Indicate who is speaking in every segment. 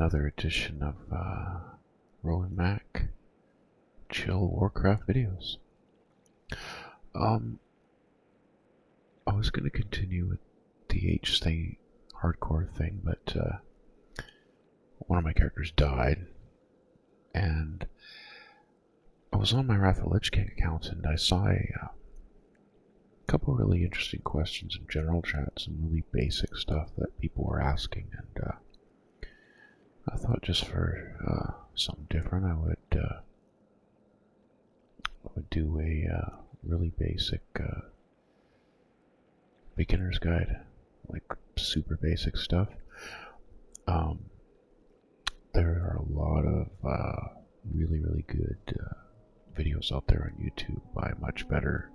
Speaker 1: another edition of Rowan Mac Chill Warcraft videos. I was going to continue with the H-Stay hardcore thing, but one of my characters died, and I was on my wotlk account and I saw a couple really interesting questions in general chat, some really basic stuff that people were asking, and I thought just for something different, I would do a really basic beginner's guide, like super basic stuff. There are a lot of really good videos out there on YouTube by much better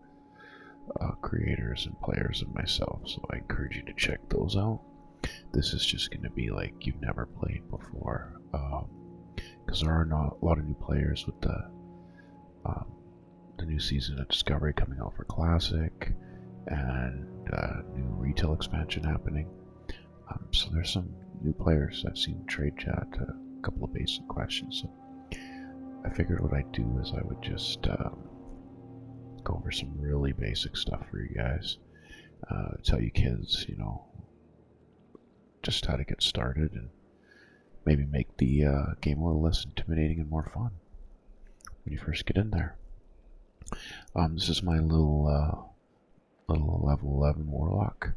Speaker 1: creators and players than myself, so I encourage you to check those out. This is just going to be like you've never played before, because there are not a lot of new players with the new season of Discovery coming out for Classic, and new retail expansion happening. So there's some new players. I've seen trade chat a couple of basic questions, so I figured what I'd do is I would just go over some really basic stuff for you guys, tell you kids, you know, just how to get started, and maybe make the game a little less intimidating and more fun when you first get in there. This is my little level 11 warlock,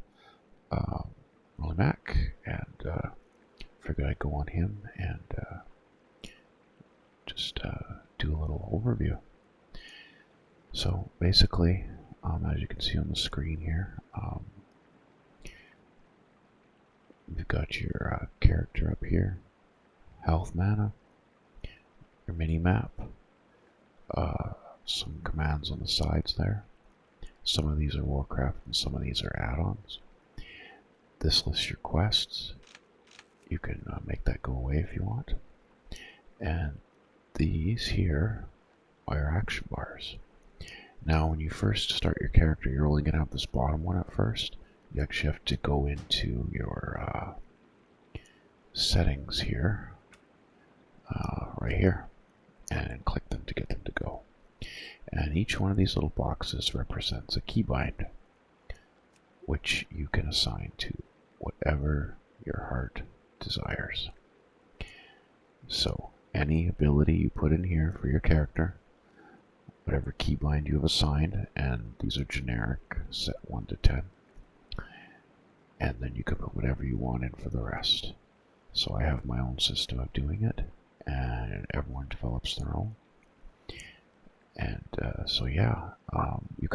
Speaker 1: Rolly Mac, and figured I'd go on him and just do a little overview. So basically, as you can see on the screen here, you've got your character up here, health mana, your mini map, some commands on the sides there. Some of these are Warcraft and some of these are add-ons. This lists your quests. You can make that go away if you want. And these here are your action bars. Now when you first start your character, you're only going to have this bottom one at first. You actually have to go into your settings here, right here, and click them to get them to go. And each one of these little boxes represents a keybind, which you can assign to whatever your heart desires. So any ability you put in here for your character, whatever keybind you have assigned, and these are generic, set 1 to 10, and then you can put whatever you want in for the rest. So I have my own system of doing it, and everyone develops their own. And so yeah, you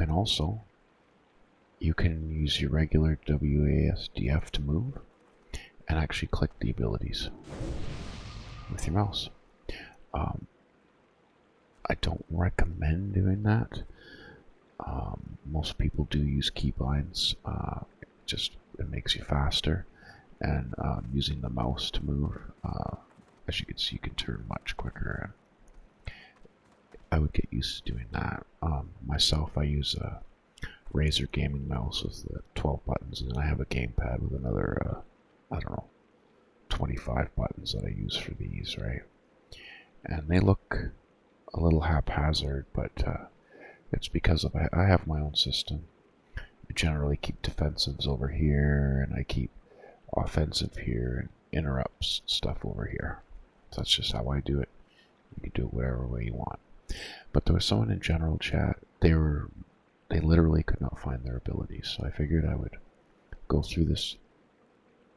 Speaker 1: can use your regular WASDF to move and actually click the abilities with your mouse. I don't recommend doing that. Most people do use keybinds. It makes you faster, and using the mouse to move, as you can see, you can turn much quicker. I would get used to doing that. Myself, I use a Razer gaming mouse with 12 buttons, and then I have a gamepad with another, I don't know, 25 buttons that I use for these, right? And they look a little haphazard, but it's because I have my own system. I generally keep defensives over here, and I keep offensive here, and interrupts stuff over here. So that's just how I do it. You can do it whatever way you want. But there was someone in general chat, they literally could not find their abilities, so I figured I would go through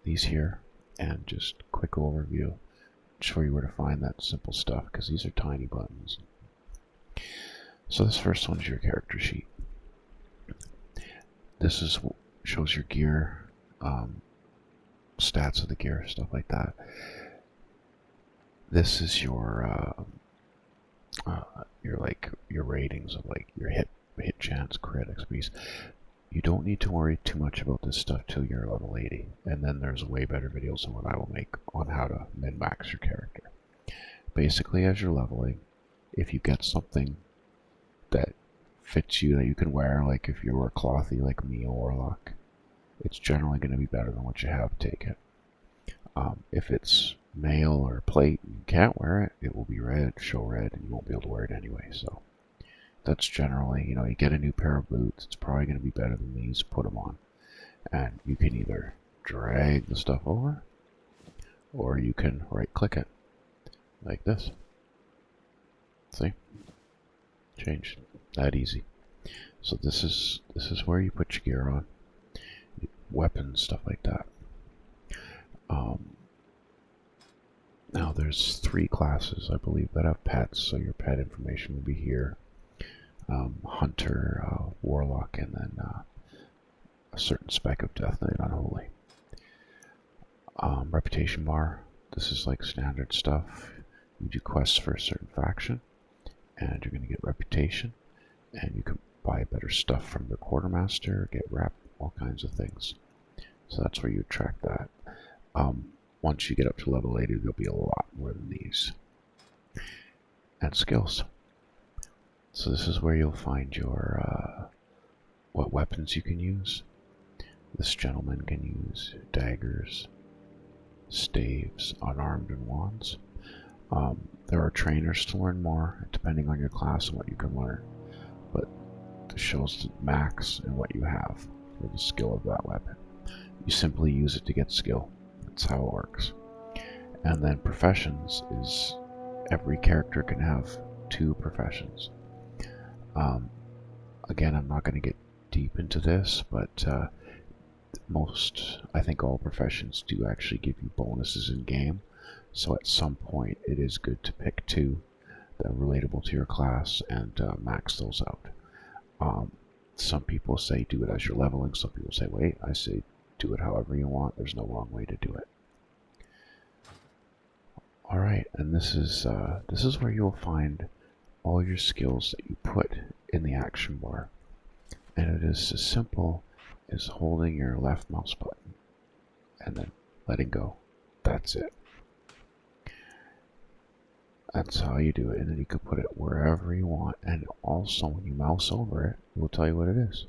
Speaker 1: these here and just quick overview, show you where to find that simple stuff, because these are tiny buttons. So this first one is your character sheet. This shows your gear, stats of the gear, stuff like that. This is your ratings of like your hit chance, crit, XP. You don't need to worry too much about this stuff till you're level 80, and then there's way better videos than what I will make on how to min-max your character. Basically, as you're leveling, if you get something that fits you that you can wear, like if you were clothy like me, a warlock, it's generally going to be better than what you have, take it. If it's mail or plate and you can't wear it, it will be red, show red, and you won't be able to wear it anyway. So that's generally, you know, you get a new pair of boots, it's probably going to be better than these, put them on. And you can either drag the stuff over, or you can right click it, like this. See? Changed. That easy. So this is where you put your gear on. Weapons, stuff like that. Now there's 3 classes, I believe, that have pets, so your pet information will be here. Hunter, Warlock, and then a certain spec of Death Knight Unholy. Reputation bar, this is like standard stuff. You do quests for a certain faction, and you're going to get reputation, and you can buy better stuff from the quartermaster, get rep, all kinds of things. So that's where you track that. Once you get up to level 80, there'll be a lot more than these. And skills. So this is where you'll find your what weapons you can use. This gentleman can use daggers, staves, unarmed, and wands. There are trainers to learn more, depending on your class and what you can learn. But this shows the max and what you have for the skill of that weapon. You simply use it to get skill. That's how it works. And then professions is every character can have 2 professions. Again, I'm not going to get deep into this, but I think all professions do actually give you bonuses in game. So at some point, it is good to pick 2 that are relatable to your class and max those out. Some people say do it as you're leveling. Some people say wait. I say do it however you want. There's no wrong way to do it. All right, and this is where you'll find all your skills that you put in the action bar, and it is as simple as holding your left mouse button and then letting go. That's it. That's how you do it, and then you can put it wherever you want, and also when you mouse over it, it will tell you what it is.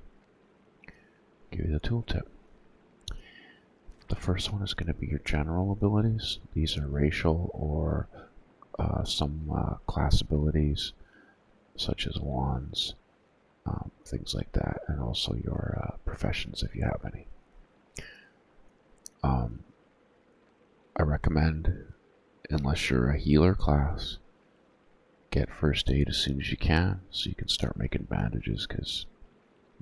Speaker 1: Give you the tooltip. The first one is going to be your general abilities. These are racial or some class abilities, such as wands, things like that, and also your professions if you have any. I recommend, unless you're a healer class, get first aid as soon as you can, so you can start making bandages, because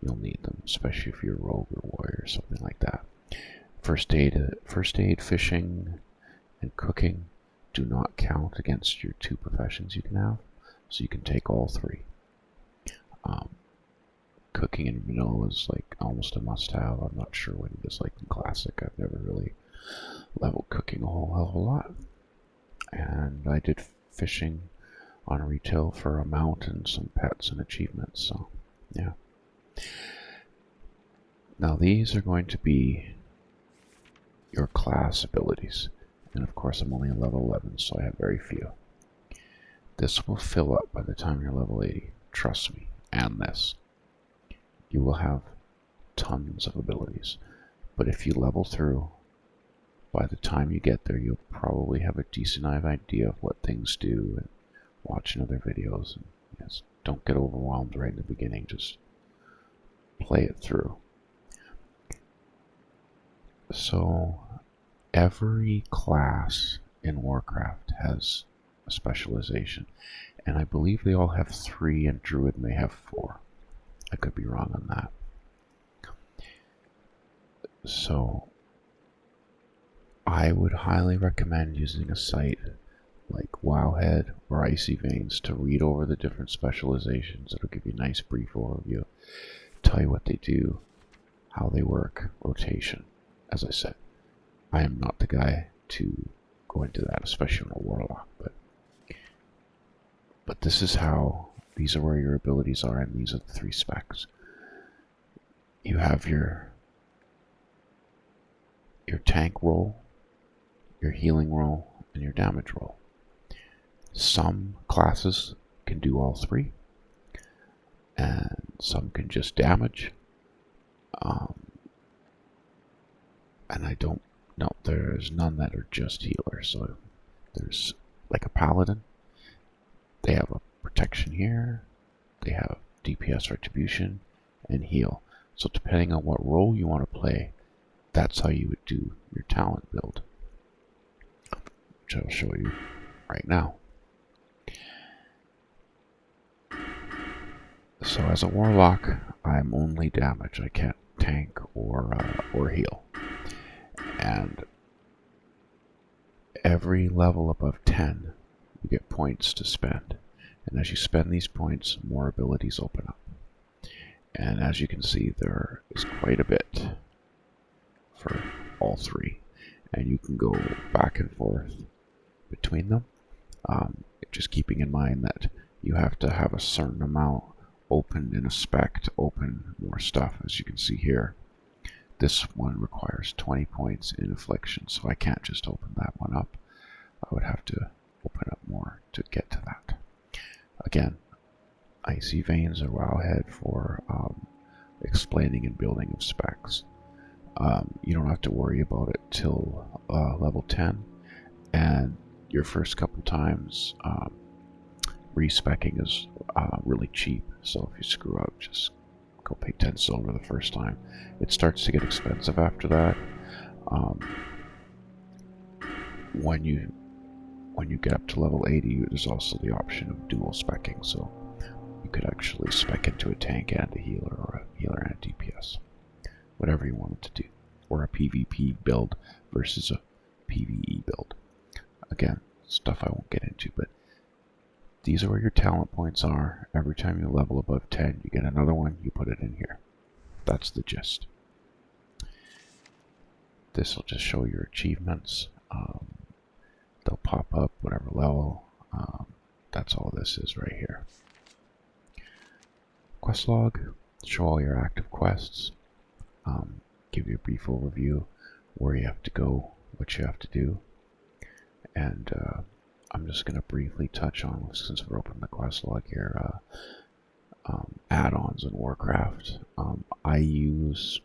Speaker 1: you'll need them, especially if you're a rogue or warrior or something like that. First aid, fishing, and cooking do not count against your 2 professions you can have, so you can take all 3. Cooking in vanilla is like almost a must-have. I'm not sure what it is like in classic. I've never really leveled cooking a whole hell of a lot. And I did fishing on retail for a mount and some pets and achievements, so yeah. Now these are going to be your class abilities, and of course I'm only at level 11, so I have very few. This will fill up by the time you're level 80, trust me, and this. You will have tons of abilities, but if you level through, by the time you get there, you'll probably have a decent idea of what things do, and watching other videos. And yes, don't get overwhelmed right in the beginning, just play it through. So every class in Warcraft has a specialization, and I believe they all have 3 and Druid may have 4. I could be wrong on that. So I would highly recommend using a site like Wowhead or Icy Veins to read over the different specializations. It'll give you a nice brief overview, tell you what they do, how they work, rotation. As I said, I am not the guy to go into that, especially on a Warlock, but this is how, these are where your abilities are, and these are the 3 specs. You have your tank roll, your healing roll, and your damage roll. Some classes can do all 3, and some can just damage. And I don't know, there's none that are just healers, so There's like a paladin. They have a protection here. They have DPS retribution and heal. So depending on what role you want to play, that's how you would do your talent build, which I'll show you right now. So as a warlock, I'm only damage. I can't tank or heal. And every level above 10, you get points to spend. And as you spend these points, more abilities open up. And as you can see, there is quite a bit for all three. And you can go back and forth between them. Just keeping in mind that you have to have a certain amount open in a spec to open more stuff. As you can see here, this one requires 20 points in affliction, so I can't just open that one up. I would have to open up more to get to that. Again, Icy Veins are wowhead for explaining and building of specs. You don't have to worry about it till level 10, and your first couple times respecking is really cheap, so if you screw up, just go pay 10 silver the first time. It starts to get expensive after that. When you get up to level 80, there's also the option of dual specking, so you could actually spec into a tank and a healer, or a healer and a DPS, whatever you wanted to do, or a PvP build versus a PvE build. Again, stuff I won't get into, but these are where your talent points are. Every time you level above 10, you get another one, you put it in here. That's the gist. This will just show your achievements. They'll pop up whatever level. That's all this is right here. Quest log, show all your active quests. Give you a brief overview where you have to go, what you have to do. And I'm just going to briefly touch on, since we're opening the quest log here, add-ons in Warcraft. I use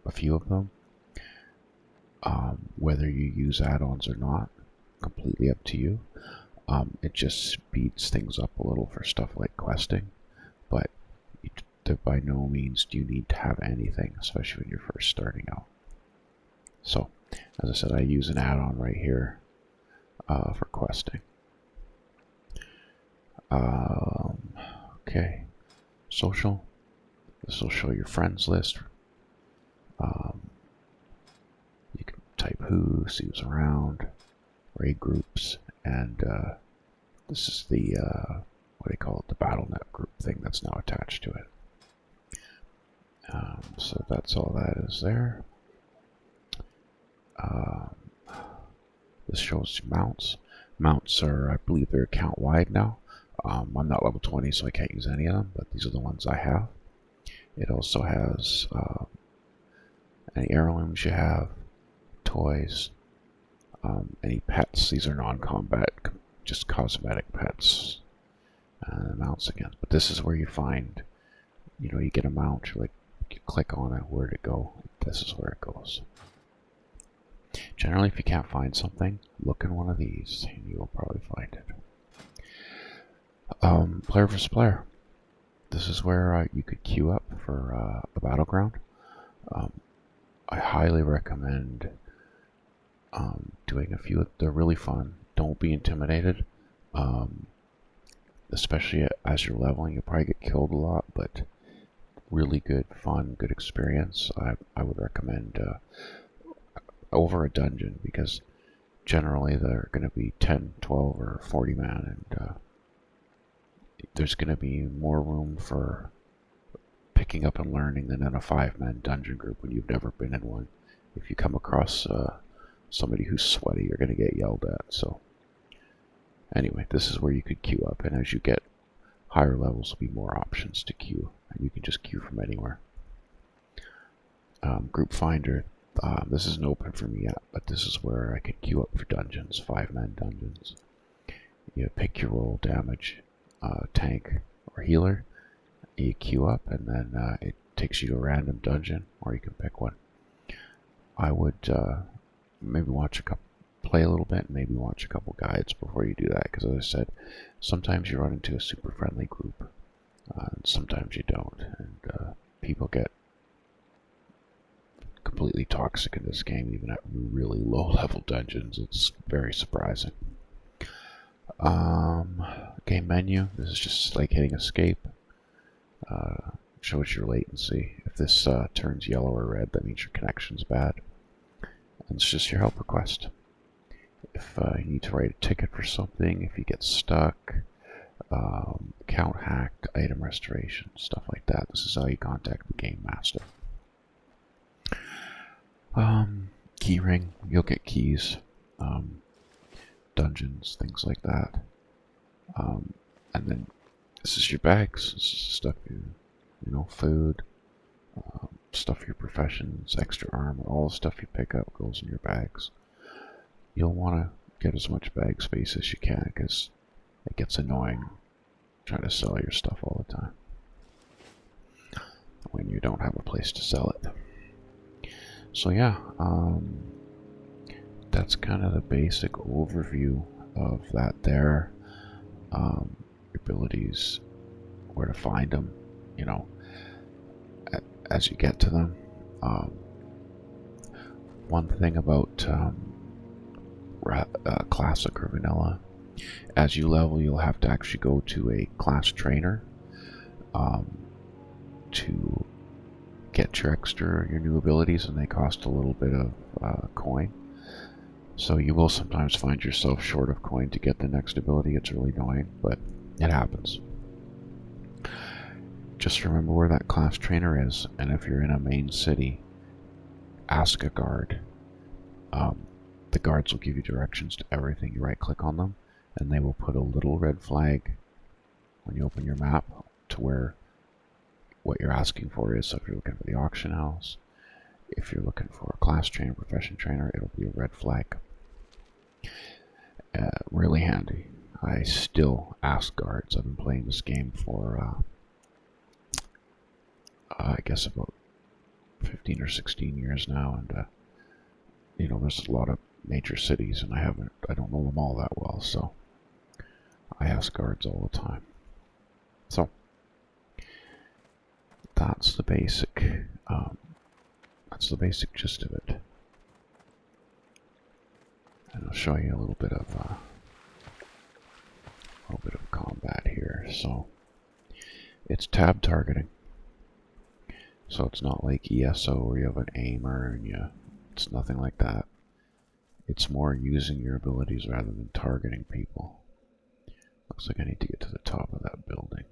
Speaker 1: a few of them. Whether you use add-ons or not, completely up to you. It just speeds things up a little for stuff like questing, but by no means do you need to have anything, especially when you're first starting out. So, as I said, I use an add-on right here for questing. Okay, social. This will show your friends list. You can type who, see who's around, raid groups, and this is the what do you call it, the BattleNet group thing that's now attached to it. So that's all that is there. This shows mounts. Mounts are, I believe, they're account wide now. I'm not level 20, so I can't use any of them, but these are the ones I have. It also has any heirlooms you have, toys, any pets. These are non-combat, just cosmetic pets. Mounts again. But this is where you find, you get a mount, you click on it, where'd it go? This is where it goes. Generally, if you can't find something, look in one of these, and you'll probably find it. Player versus player. This is where you could queue up for a battleground. I highly recommend doing a few. They're really fun. Don't be intimidated. Especially as you're leveling, you'll probably get killed a lot, but really good, fun, good experience. I would recommend over a dungeon, because generally they're going to be 10, 12, or 40 man, and there's going to be more room for picking up and learning than in a 5-man dungeon group when you've never been in one. If you come across somebody who's sweaty, you're going to get yelled at. So anyway, this is where you could queue up, and as you get higher levels, there'll be more options to queue, and you can just queue from anywhere. Group Finder. This isn't open for me yet, but this is where I can queue up for dungeons, 5-man dungeons. You pick your role, damage, tank, or healer. You queue up, and then it takes you to a random dungeon, or you can pick one. I would maybe watch a couple play a little bit and maybe watch a couple guides before you do that, because as I said, sometimes you run into a super friendly group, and sometimes you don't, and people get completely toxic in this game, even at really low level dungeons. It's very surprising. Game menu, this is just like hitting escape. Shows your latency. If this turns yellow or red, that means your connection's bad. And it's just your help request. If you need to write a ticket for something, if you get stuck, account hacked, item restoration, stuff like that. This is how you contact the game master. Key ring, you'll get keys, dungeons, things like that. And then this is your bags. This is stuff you know, food, stuff for your professions, extra armor, all the stuff you pick up goes in your bags. You'll want to get as much bag space as you can, because it gets annoying trying to sell your stuff all the time when you don't have a place to sell it. So yeah, that's kind of the basic overview of that there. Abilities, where to find them, you know, as you get to them. One thing about classic or vanilla, as you level, you'll have to actually go to a class trainer to get your new abilities, and they cost a little bit of coin. So you will sometimes find yourself short of coin to get the next ability. It's really annoying, but it happens. Just remember where that class trainer is, and if you're in a main city, ask a guard. The guards will give you directions to everything. You right click on them, and they will put a little red flag when you open your map to where what you're asking for is. So if you're looking for the auction house, if you're looking for a class trainer, profession trainer, it'll be a red flag. Really handy. I still ask guards. I've been playing this game for I guess about 15 or 16 years now, and you know, there's a lot of major cities, and I don't know them all that well, so I ask guards all the time. So that's the basic gist of it. And I'll show you a little bit of combat here. So it's tab targeting. So it's not like ESO where you have an aimer and it's nothing like that. It's more using your abilities rather than targeting people. Looks like I need to get to the top of that building.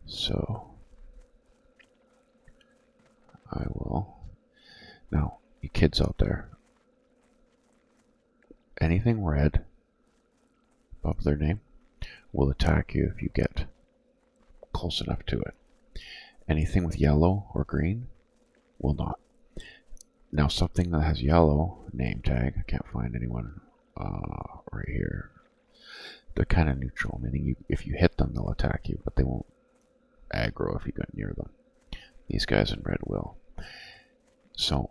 Speaker 1: So I will. Now, you kids out there, anything red above their name will attack you if you get close enough to it. Anything with yellow or green will not. Now, something that has yellow name tag, I can't find anyone right here. They're kind of neutral, meaning if you hit them, they'll attack you, but they won't aggro if you get near them. These guys in red will. So,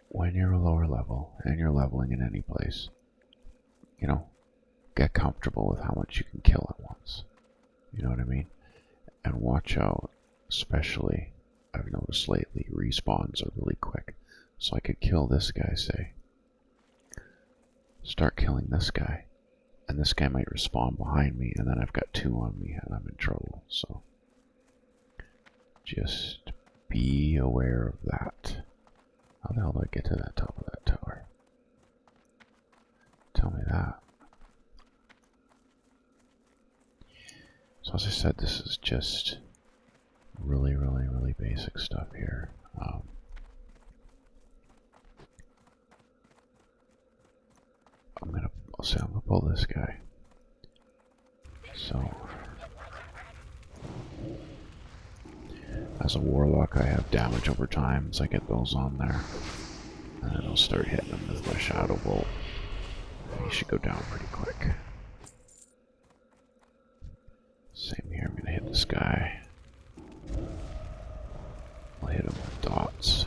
Speaker 1: when you're a lower level and you're leveling in any place, you know, get comfortable with how much you can kill at once. You know what I mean? And watch out, especially, I've noticed lately, respawns are really quick. So I could kill this guy, say. Start killing this guy. And this guy might respawn behind me, and then I've got two on me, and I'm in trouble. So just be aware of that. How the hell do I get to the top of that tower? Tell me that. So as I said, this is just really, really, really basic stuff here. I'm gonna pull this guy. So, as a warlock, I have damage over time, so I get those on there. And then I'll start hitting him with my shadow bolt. He should go down pretty quick. Same here, I'm gonna hit this guy. I'll hit him with dots.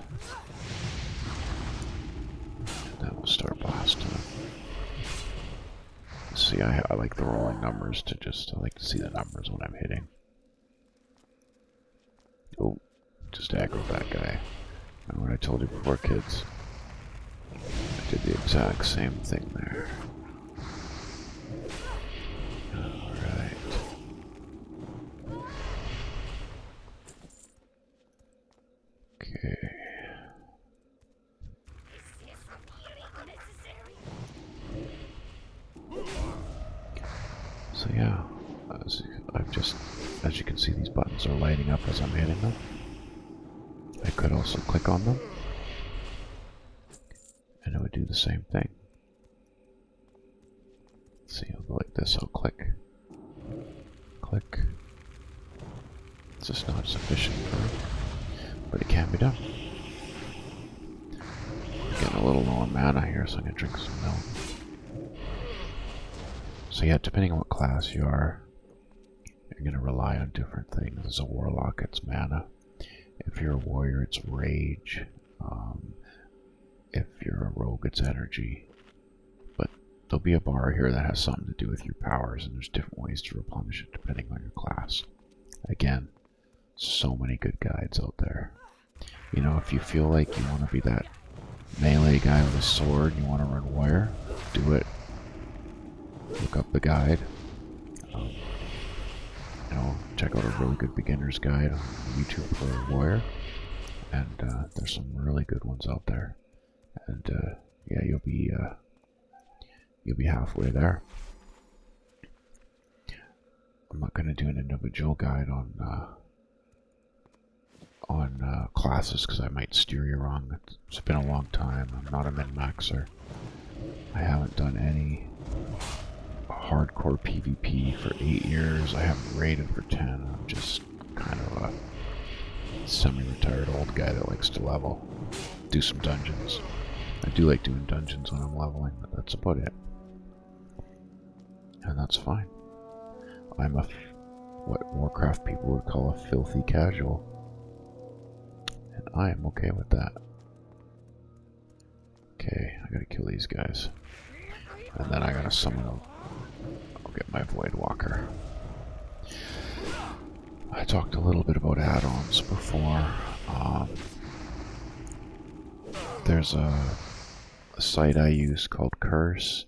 Speaker 1: See, I like the rolling numbers I like to see the numbers when I'm hitting. Oh, just aggro that guy. Remember what I told you before, kids? I did the exact same thing there. Alright. Okay. So yeah, as you can see, these buttons are lighting up as I'm hitting them. I could also click on them, and it would do the same thing. Let's see, I'll go like this, I'll click. Click. It's just not sufficient for it, but it can be done. I'm getting a little low on mana here, so I'm going to drink some milk. So yeah, depending on what class you are, you're going to rely on different things. As a warlock, it's mana. If you're a warrior, it's rage. If you're a rogue, it's energy. But there'll be a bar here that has something to do with your powers, and there's different ways to replenish it depending on your class. Again, so many good guides out there. You know, if you feel like you want to be that melee guy with a sword and you want to run warrior, do it. Look up the guide. You know, check out a really good beginner's guide on YouTube for a warrior. And there's some really good ones out there. And yeah, you'll be halfway there. I'm not going to do an individual guide on classes because I might steer you wrong. It's been a long time. I'm not a min-maxer. I haven't done any hardcore PvP for 8 years. I haven't raided for 10. I'm just kind of a semi-retired old guy that likes to level. Do some dungeons. I do like doing dungeons when I'm leveling, but that's about it. And that's fine. I'm what Warcraft people would call a filthy casual. And I am okay with that. Okay, I gotta kill these guys. And then I gotta summon them. I'll get my Void Walker. I talked a little bit about add-ons before. There's a site I use called Curse.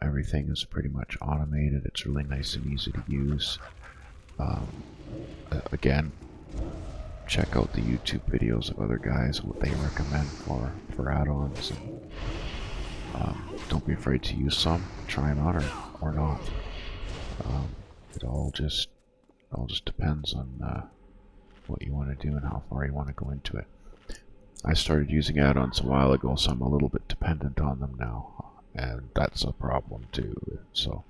Speaker 1: Everything is pretty much automated. It's really nice and easy to use. Again, check out the YouTube videos of other guys, what they recommend for add-ons. Don't be afraid to use some. Try them out or not. It all just depends on what you want to do and how far you want to go into it. I started using add-ons a while ago, so I'm a little bit dependent on them now, and that's a problem too. So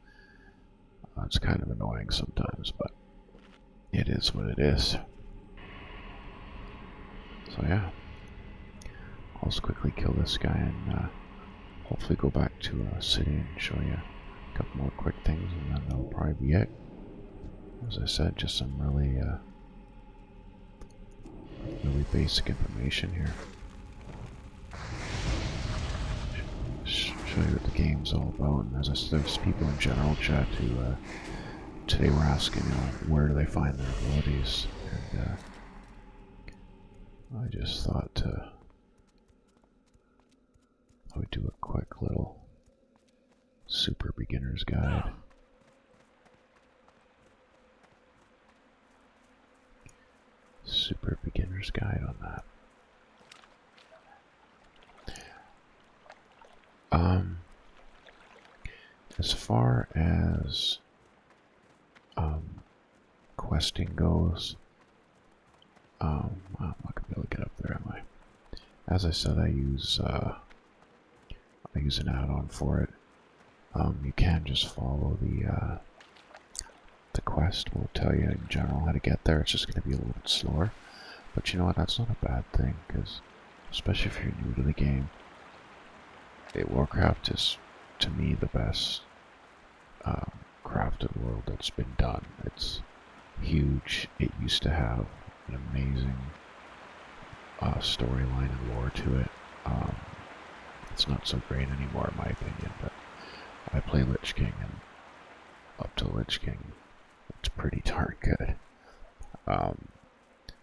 Speaker 1: it's kind of annoying sometimes, but it is what it is. So yeah, I'll just quickly kill this guy and hopefully go back to a city and show you a couple more quick things, and then that'll probably be it. As I said, just some really basic information here. Show you what the game's all about, and as I said, there's people in general chat who today were asking, you know, where do they find their abilities, and I just thought I would do a quick little super beginner's guide. Super beginner's guide on that. As far as questing goes, I'm not gonna be able to get up there, am I? As I said, I use an add-on for it. You can just follow the quest. Will tell you in general how to get there. It's just going to be a little bit slower, but you know what? That's not a bad thing, because especially if you're new to the game, Warcraft is, to me, the best crafted world that's been done. It's huge. It used to have an amazing storyline and lore to it. It's not so great anymore, in my opinion, but I play Lich King, and up to Lich King, it's pretty darn good.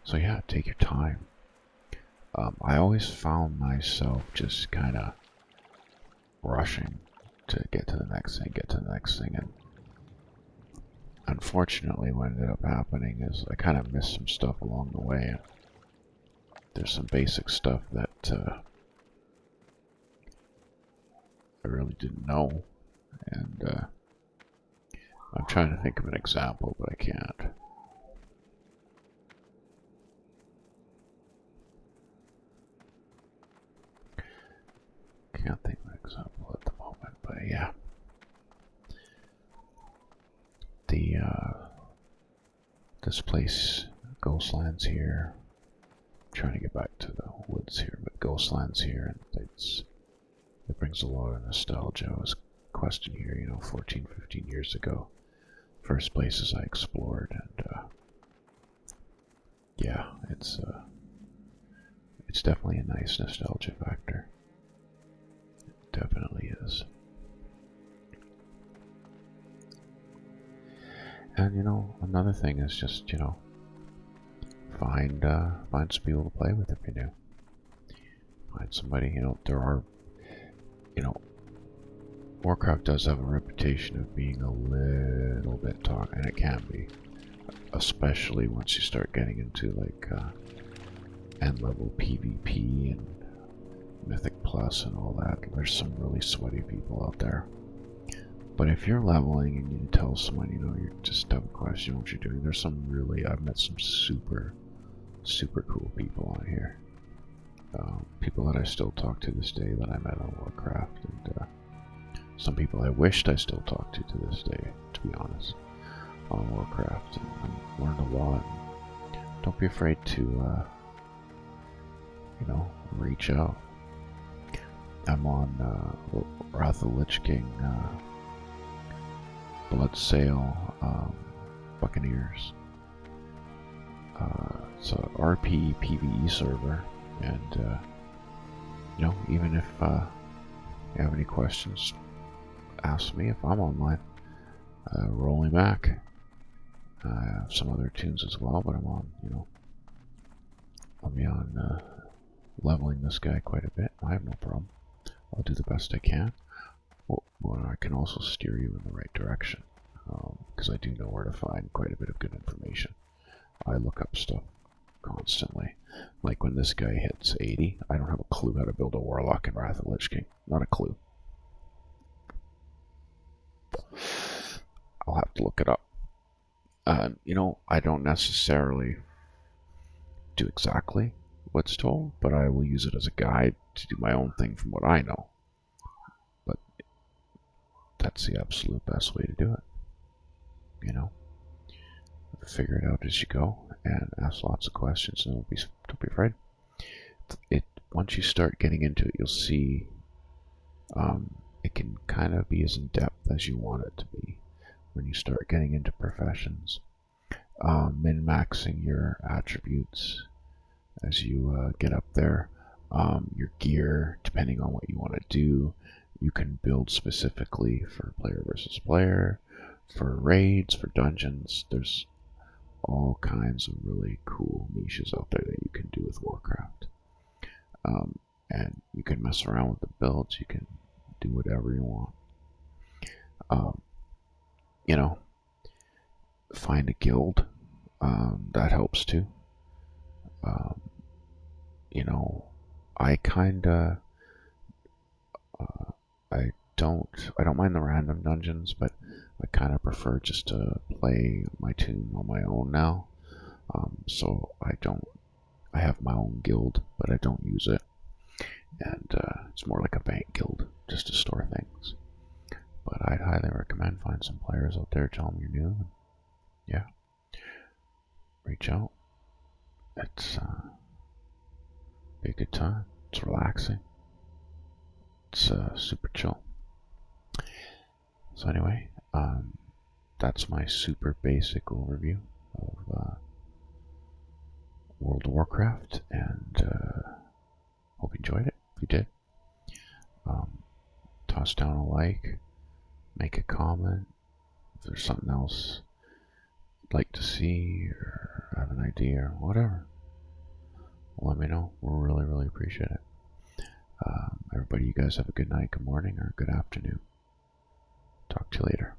Speaker 1: So yeah, take your time. I always found myself just kind of rushing to get to the next thing, and unfortunately what ended up happening is I kind of missed some stuff along the way, and there's some basic stuff that I really didn't know, and I'm trying to think of an example, but I can't. Can't think of an example at the moment, but yeah. This place, Ghostlands here. I'm trying to get back to the woods here, but Ghostlands here, and it brings a lot of nostalgia. I was questing here, 14, 15 years ago. First places I explored, and yeah, it's definitely a nice nostalgia factor. It definitely is. And another thing is just find some people to play with if you're new. Find somebody. There are Warcraft does have a reputation of being a little bit toxic, and it can be, especially once you start getting into like end level PvP and Mythic Plus and all that. There's some really sweaty people out there. But if you're leveling and you tell someone, you just have a question what you're doing, there's some really, I've met some super cool people on here. People that I still talk to this day that I met on Warcraft, and some people I wished I still talked to this day, to be honest, on Warcraft. And I've learned a lot. Don't be afraid to, reach out. I'm on Wrath of the Lich King, Blood Sail, Buccaneers. It's a RP PvE server, and even if you have any questions, ask me if I'm online. Rolling back. I have some other tunes as well, but I'm on, I'll be on leveling this guy quite a bit. I have no problem. I'll do the best I can. Well, I can also steer you in the right direction, because I do know where to find quite a bit of good information. I look up stuff constantly. Like when this guy hits 80, I don't have a clue how to build a warlock in Wrath of the Lich King. Not a clue. I'll have to look it up. I don't necessarily do exactly what's told, but I will use it as a guide to do my own thing from what I know. But that's the absolute best way to do it. Figure it out as you go and ask lots of questions, and don't be afraid. Once you start getting into it, you'll see it can kind of be as in depth as you want it to be when you start getting into professions. Min-maxing your attributes as you get up there. Your gear, depending on what you want to do, you can build specifically for player versus player, for raids, for dungeons. There's all kinds of really cool niches out there that you can do with Warcraft. And you can mess around with the builds, you can do whatever you want. Find a guild, that helps too. I kinda, I don't mind the random dungeons, but I kind of prefer just to play my tune on my own now. So I have my own guild, but I don't use it. And it's more like a bank guild, just to store things. But I'd highly recommend find some players out there, tell them you're new, and yeah, reach out. It's be a good time. It's relaxing. It's super chill. So anyway, that's my super basic overview of World of Warcraft, and hope you enjoyed it. If you did, toss down a like, make a comment. If there's something else you'd like to see or have an idea or whatever, let me know. We'll really appreciate it. Everybody, you guys have a good night, good morning, or good afternoon. Talk to you later.